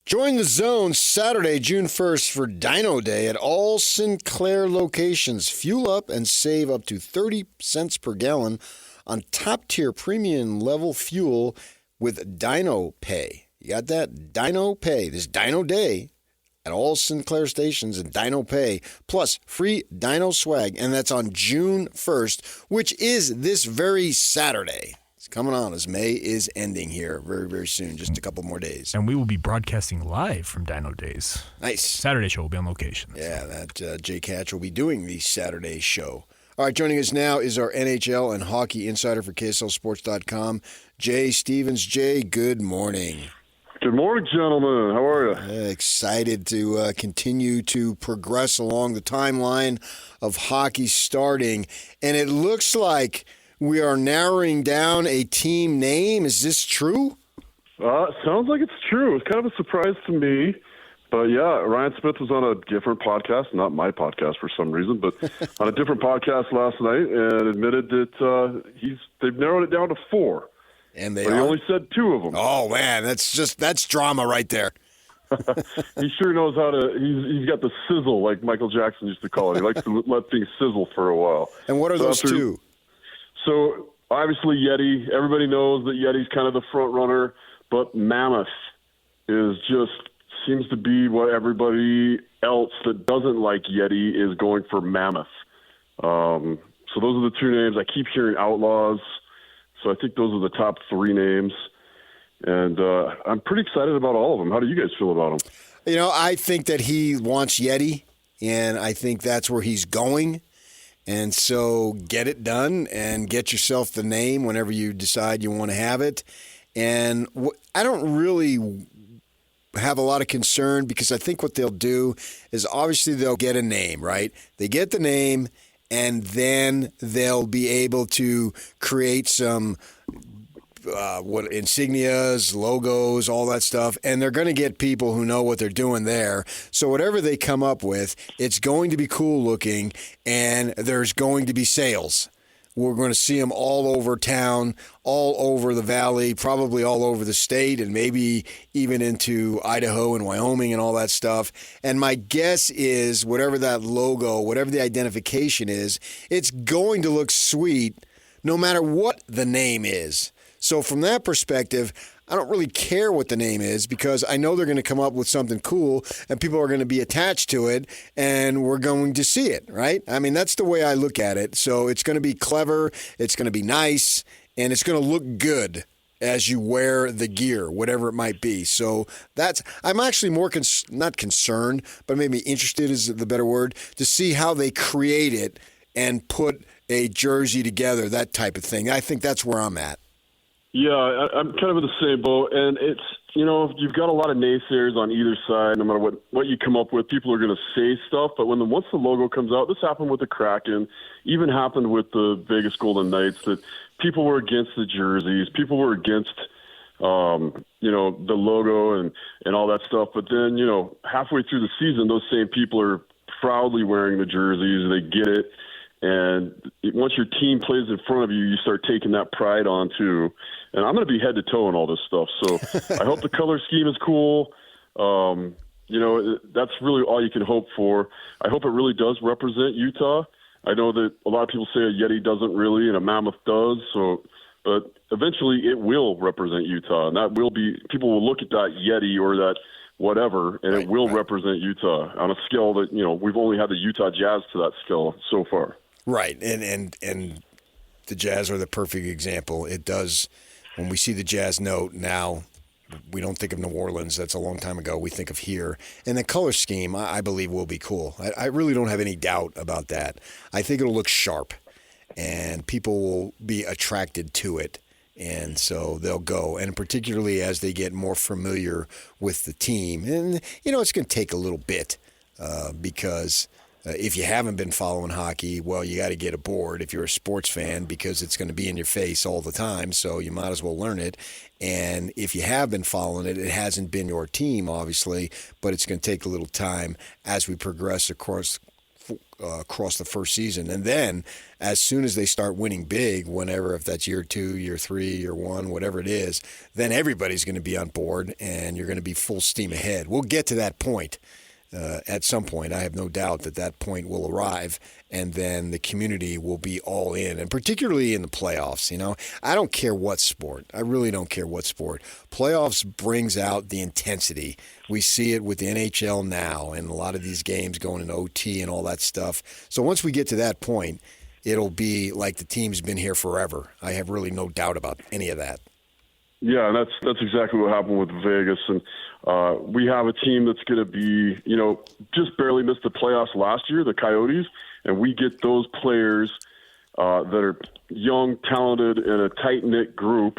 Join the Zone Saturday, June 1st for Dino Day at all Sinclair locations. Fuel up and save up to 30 cents per gallon on top-tier premium level fuel with Dino Pay. You got that? Dino Pay. This Dino Day at all Sinclair stations and Dino Pay, plus free Dino swag, and that's on June 1st, which is this very Saturday. Coming on as May is ending here very, very soon, just a couple more days. And we will be broadcasting live from Dino Days. Nice. Saturday show will be on location. Yeah, that Jake Hatch will be doing the Saturday show. All right, joining us now is our NHL and hockey insider for KSLSports.com, Jay Stevens. Jay, good morning. Good morning, gentlemen. How are you? Excited to continue to progress along the timeline of hockey starting. And it looks like we are narrowing down a team name. Is this true? Sounds like it's true. It's kind of a surprise to me. But, yeah, Ryan Smith was on a different podcast, not my podcast for some reason, but on a different podcast last night and admitted that they've narrowed it down to 4. And he only said 2 of them. Oh, man, that's drama right there. He sure knows how to – he's got the sizzle, like Michael Jackson used to call it. He likes to let things sizzle for a while. And what are those 2? So, obviously, Yeti. Everybody knows that Yeti's kind of the front runner, but Mammoth seems to be what everybody else that doesn't like Yeti is going for Mammoth. So those are the 2 names. I keep hearing Outlaws, so I think those are the top 3 names. And I'm pretty excited about all of them. How do you guys feel about them? You know, I think that he wants Yeti, and I think that's where he's going. And so get it done and get yourself the name whenever you decide you want to have it. And I don't really have a lot of concern because I think what they'll do is obviously they'll get a name, right? They get the name, and then they'll be able to create some insignias, logos, all that stuff, and they're going to get people who know what they're doing there. So whatever they come up with, it's going to be cool looking, and there's going to be sales. We're going to see them all over town, all over the valley, probably all over the state, and maybe even into Idaho and Wyoming and all that stuff. And my guess is whatever that logo, whatever the identification is, it's going to look sweet no matter what the name is. So from that perspective, I don't really care what the name is because I know they're going to come up with something cool and people are going to be attached to it and we're going to see it, right? I mean, that's the way I look at it. So it's going to be clever, it's going to be nice, and it's going to look good as you wear the gear, whatever it might be. So I'm actually more, not concerned, but maybe interested is the better word, to see how they create it and put a jersey together, that type of thing. I think that's where I'm at. Yeah, I'm kind of in the same boat, and it's, you've got a lot of naysayers on either side. No matter what you come up with, people are going to say stuff, but once the logo comes out, this happened with the Kraken, even happened with the Vegas Golden Knights, that people were against the jerseys, people were against, the logo and all that stuff, but then, halfway through the season, those same people are proudly wearing the jerseys, they get it. And once your team plays in front of you, you start taking that pride on too. And I'm going to be head to toe in all this stuff. So I hope the color scheme is cool. That's really all you can hope for. I hope it really does represent Utah. I know that a lot of people say a Yeti doesn't really and a Mammoth does. But eventually it will represent Utah. And that will be, people will look at that Yeti or that whatever, and it will represent Utah on a scale that, we've only had the Utah Jazz to that scale so far. Right, and the Jazz are the perfect example. It does, when we see the Jazz note now, we don't think of New Orleans. That's a long time ago. We think of here. And the color scheme, I believe, will be cool. I really don't have any doubt about that. I think it'll look sharp, and people will be attracted to it. And so they'll go, and particularly as they get more familiar with the team. And, it's going to take a little bit because if you haven't been following hockey, well, you got to get aboard if you're a sports fan because it's going to be in your face all the time, so you might as well learn it. And if you have been following it, it hasn't been your team, obviously, but it's going to take a little time as we progress, of course, across the first season. And then as soon as they start winning big, whenever, if that's year 2, year 3, year 1, whatever it is, then everybody's going to be on board and you're going to be full steam ahead. We'll get to that point. At some point, I have no doubt that point will arrive, and then the community will be all in, and particularly in the playoffs. I don't care what sport. I really don't care what sport. Playoffs brings out the intensity. We see it with the NHL now, and a lot of these games going in OT and all that stuff. So once we get to that point, it'll be like the team's been here forever. I have really no doubt about any of that. Yeah, that's exactly what happened with Vegas, and we have a team that's going to be, just barely missed the playoffs last year, the Coyotes, and we get those players that are young, talented, in a tight-knit group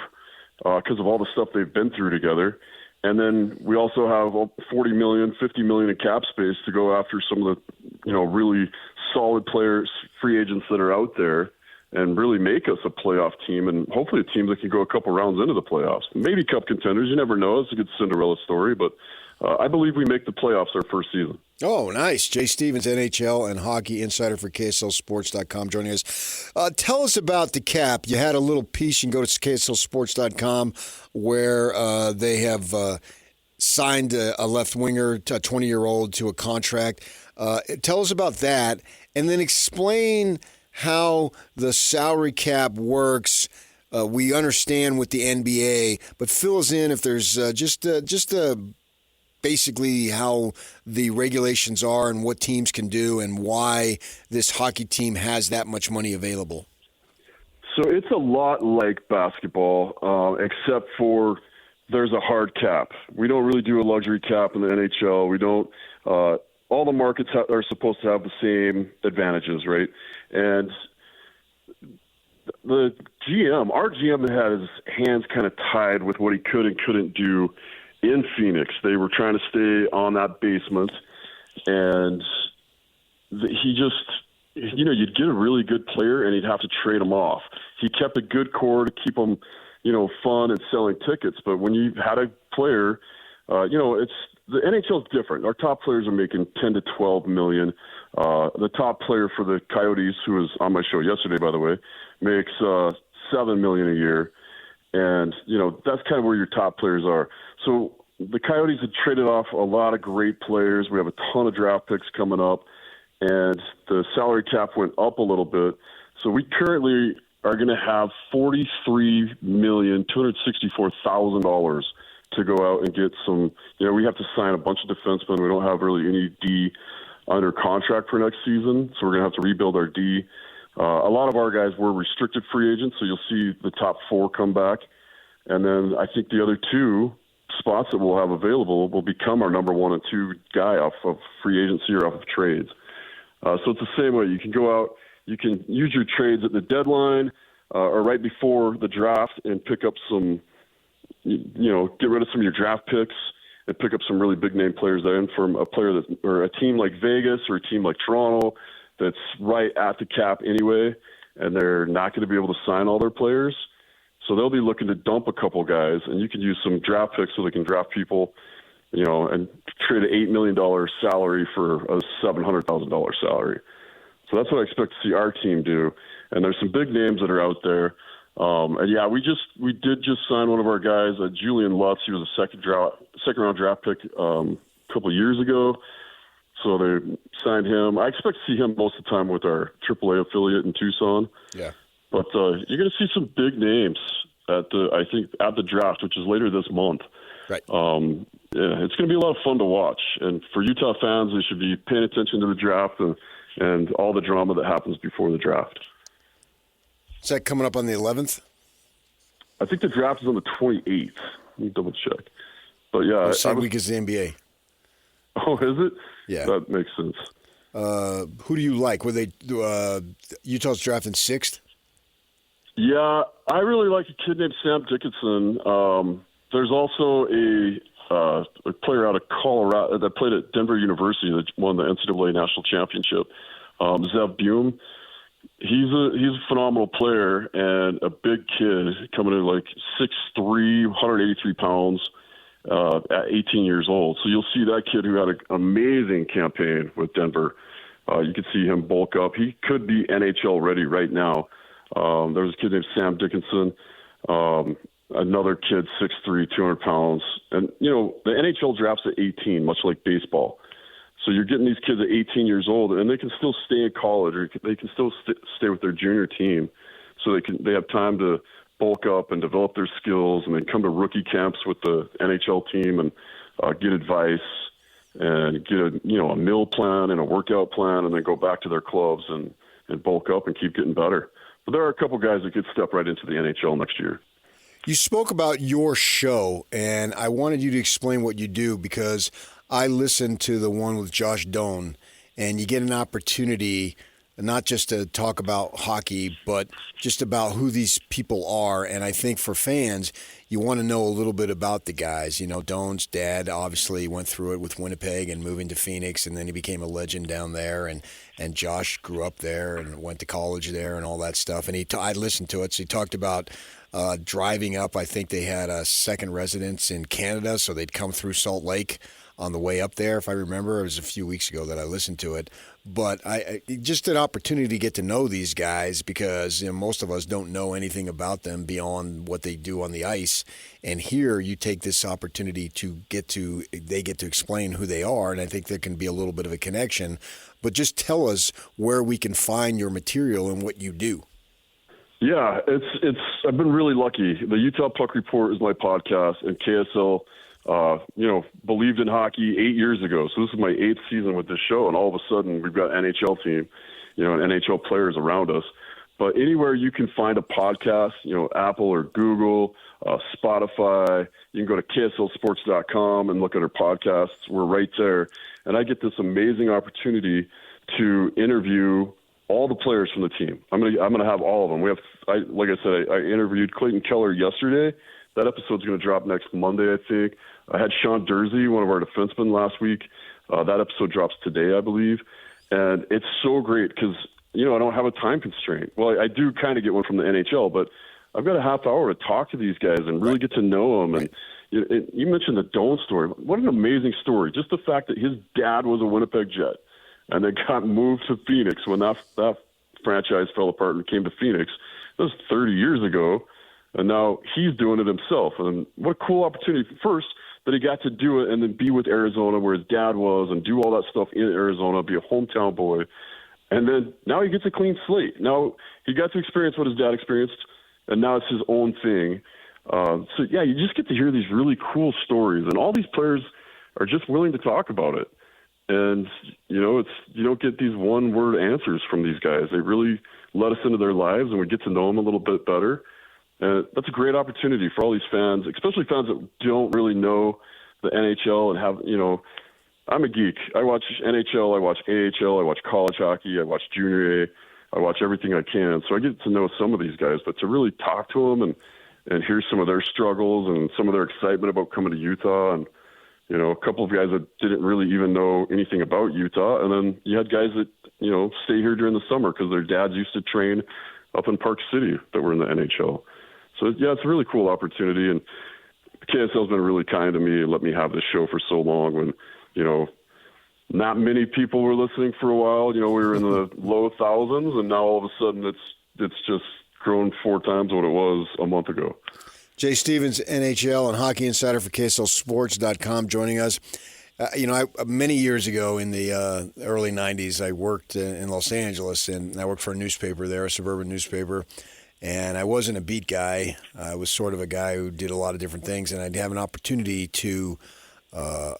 because of all the stuff they've been through together. And then we also have $40 million, $50 million in cap space to go after some of the, really solid players, free agents that are out there, and really make us a playoff team, and hopefully a team that can go a couple rounds into the playoffs. Maybe cup contenders. You never know. It's a good Cinderella story, but I believe we make the playoffs our first season. Oh, nice. Jay Stevens, NHL and hockey insider for KSLSports.com, joining us. Tell us about the cap. You had a little piece. You can go to KSLSports.com where they have signed a left winger, a 20-year-old, to a contract. Tell us about that, and then explain how the salary cap works. We understand with the NBA, but fill us in if there's just basically how the regulations are and what teams can do and why this hockey team has that much money available. So it's a lot like basketball, except for there's a hard cap. We don't really do a luxury cap in the NHL. We don't. All the markets are supposed to have the same advantages, right? And the our GM had his hands kind of tied with what he could and couldn't do in Phoenix. They were trying to stay on that basement, and he just, you'd get a really good player and he'd have to trade him off. He kept a good core to keep him, fun and selling tickets. But when you had a player, it's the NHL is different. Our top players are making $10 to $12 million. The top player for the Coyotes, who was on my show yesterday, by the way, makes $7 million a year, and that's kind of where your top players are. So the Coyotes have traded off a lot of great players. We have a ton of draft picks coming up, and the salary cap went up a little bit. So we currently are going to have $43,264,000 to go out and get some. We have to sign a bunch of defensemen. We don't have really any D under contract for next season, so we're going to have to rebuild our D. A lot of our guys were restricted free agents, so you'll see the top 4 come back. And then I think the other 2 spots that we'll have available will become our number 1 and 2 guy off of free agency or off of trades. So it's the same way. You can go out, you can use your trades at the deadline or right before the draft and pick up some, get rid of some of your draft picks and pick up some really big name players then from a player or a team like Vegas or a team like Toronto that's right at the cap anyway, and they're not going to be able to sign all their players. So they'll be looking to dump a couple guys, and you can use some draft picks so they can draft people, and trade an $8 million salary for a $700,000 salary. So that's what I expect to see our team do. And there's some big names that are out there. And yeah, we did just sign one of our guys, Julian Lutz. He was a second round draft pick a couple of years ago. So they signed him. I expect to see him most of the time with our AAA affiliate in Tucson. Yeah. But you're going to see some big names at the draft, which is later this month. Right. Yeah, it's going to be a lot of fun to watch. And for Utah fans, they should be paying attention to the draft and all the drama that happens before the draft. Is that coming up on the 11th? I think the draft is on the 28th. Let me double check. But yeah, same week as the NBA. Oh, is it? Yeah, that makes sense. Who do you like? Were they Utah's drafting 6th? Yeah, I really like a kid named Sam Dickinson. There's also a player out of Colorado that played at Denver University that won the NCAA national championship. Zev Bume. He's a phenomenal player and a big kid coming in like 6'3", 183 pounds at 18 years old. So you'll see that kid who had an amazing campaign with Denver You could see him bulk up. He could be NHL ready right now. There's a kid named Sam Dickinson, another kid, 6'3", 200 pounds. And, the NHL drafts at 18, much like baseball. So you're getting these kids at 18 years old, and they can still stay in college, or they can still stay with their junior team. So they have time to bulk up and develop their skills, and then come to rookie camps with the NHL team and get advice and get a meal plan and a workout plan, and then go back to their clubs and bulk up and keep getting better. But there are a couple guys that could step right into the NHL next year. You spoke about your show, and I wanted you to explain what you do, because I listened to the one with Josh Doan, and you get an opportunity not just to talk about hockey, but just about who these people are. And I think for fans, you want to know a little bit about the guys. Doan's dad obviously went through it with Winnipeg and moving to Phoenix, and then he became a legend down there. And Josh grew up there and went to college there and all that stuff. And I listened to it. So he talked about driving up. I think they had a second residence in Canada, so they'd come through Salt Lake on the way up there, if I remember. It was a few weeks ago that I listened to it. But I just an opportunity to get to know these guys, because most of us don't know anything about them beyond what they do on the ice. And here you take this opportunity they get to explain who they are, and I think there can be a little bit of a connection. But just tell us where we can find your material and what you do. Yeah, I've been really lucky. The Utah Puck Report is my podcast, and KSL believed in hockey 8 years ago. So this is my 8th season with this show, and all of a sudden we've got NHL team, and NHL players around us. But anywhere you can find a podcast, Apple or Google, Spotify, you can go to KSLSports.com and look at our podcasts. We're right there. And I get this amazing opportunity to interview all the players from the team. I'm gonna have all of them. Like I said, I interviewed Clayton Keller yesterday. That episode's going to drop next Monday, I think. I had Sean Dursey, one of our defensemen, last week. That episode drops today, I believe. And it's so great because, I don't have a time constraint. Well, I do kind of get one from the NHL, but I've got a half hour to talk to these guys and really get to know them. And you mentioned the Doan story. What an amazing story. Just the fact that his dad was a Winnipeg Jet and then got moved to Phoenix when that franchise fell apart and came to Phoenix. That was 30 years ago. And now he's doing it himself. And what a cool opportunity. First, that he got to do it and then be with Arizona where his dad was and do all that stuff in Arizona, be a hometown boy. And then now he gets a clean slate. Now he got to experience what his dad experienced, and now it's his own thing. You just get to hear these really cool stories. And all these players are just willing to talk about it. And, you don't get these one-word answers from these guys. They really let us into their lives, and we get to know them a little bit better. And that's a great opportunity for all these fans, especially fans that don't really know the NHL and have, I'm a geek. I watch NHL, I watch AHL, I watch college hockey, I watch junior A, I watch everything I can. So I get to know some of these guys, but to really talk to them and hear some of their struggles and some of their excitement about coming to Utah, and, a couple of guys that didn't really even know anything about Utah. And then you had guys that, stay here during the summer because their dads used to train up in Park City that were in the NHL. So, yeah, it's a really cool opportunity, and KSL's been really kind to me and let me have this show for so long when, not many people were listening for a while. We were in the low thousands, and now all of a sudden it's just grown 4 times what it was a month ago. Jay Stevens, NHL and hockey insider for KSLSports.com, joining us. Many years ago in the early 90s, I worked in Los Angeles, and I worked for a newspaper there, a suburban newspaper. And I wasn't a beat guy. I was sort of a guy who did a lot of different things, and I'd have an opportunity to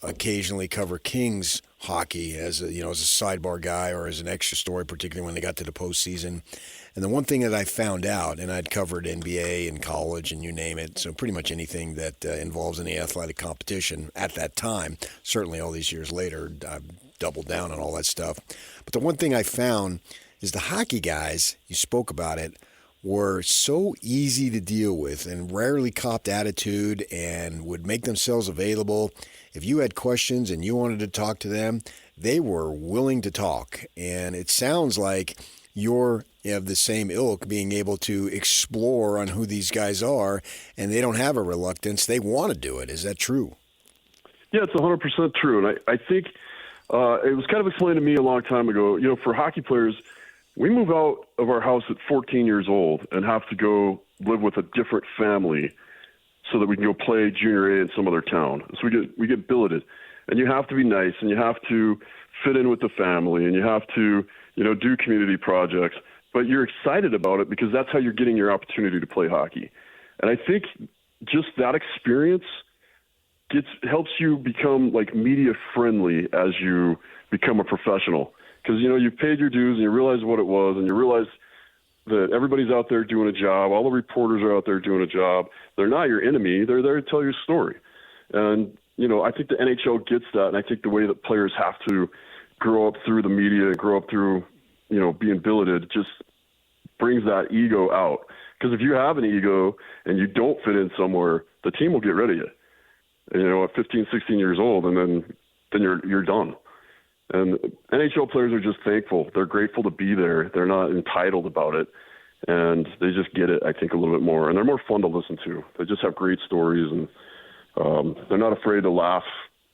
occasionally cover Kings hockey as a sidebar guy or as an extra story, particularly when they got to the postseason. And the one thing that I found out, and I'd covered NBA and college and you name it, so pretty much anything that involves any athletic competition at that time, certainly all these years later, I've doubled down on all that stuff. But the one thing I found is the hockey guys, you spoke about it, were so easy to deal with and rarely copped attitude and would make themselves available. If you had questions and you wanted to talk to them, they were willing to talk. And it sounds like you're of the same ilk, being able to explore on who these guys are, and they don't have a reluctance. They want to do it. Is that true? Yeah, it's 100% true. And I think It was kind of explained to me a long time ago. You know, for hockey players, we move out of our house at 14 years old and have to go live with a different family so that we can go play junior A in some other town. So we get billeted, and you have to be nice, and you have to fit in with the family, and you have to, you know, do community projects. But you're excited about it because that's how you're getting your opportunity to play hockey. And I think just that experience helps you become like media friendly as you become a professional. Because, you know, you've paid your dues and you realize what it was, and you realize that everybody's out there doing a job. All the reporters are out there doing a job. They're not your enemy. They're there to tell your story. And, you know, I think the NHL gets that, and I think the way that players have to grow up through the media and grow up through, you know, being billeted just brings that ego out. Because if you have an ego and you don't fit in somewhere, the team will get rid of you. And, you know, at 15, 16 years old, and then you're done. And NHL players are just thankful. They're grateful to be there. They're not entitled about it. And they just get it, I think, a little bit more. And they're more fun to listen to. They just have great stories, and they're not afraid to laugh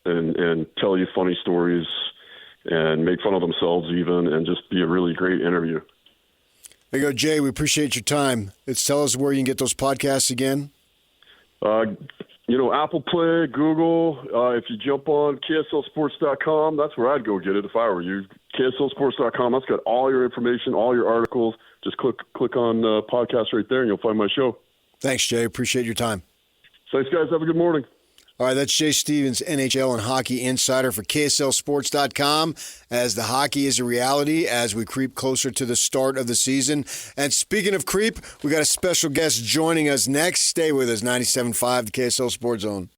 and tell you funny stories and make fun of themselves even, and just be a really great interview. There you go, Jay. We appreciate your time. Tell us where you can get those podcasts again. You know, Apple Play, Google. If you jump on KSLSports.com, that's where I'd go get it if I were you. KSLSports.com, that's got all your information, all your articles. Just click on podcast right there, and you'll find my show. Thanks, Jay. Appreciate your time. Thanks, guys. Have a good morning. All right, that's Jay Stevens, NHL and hockey insider for KSLSports.com, as the hockey is a reality as we creep closer to the start of the season. And speaking of creep, we got a special guest joining us next. Stay with us, 97.5, the KSL Sports Zone.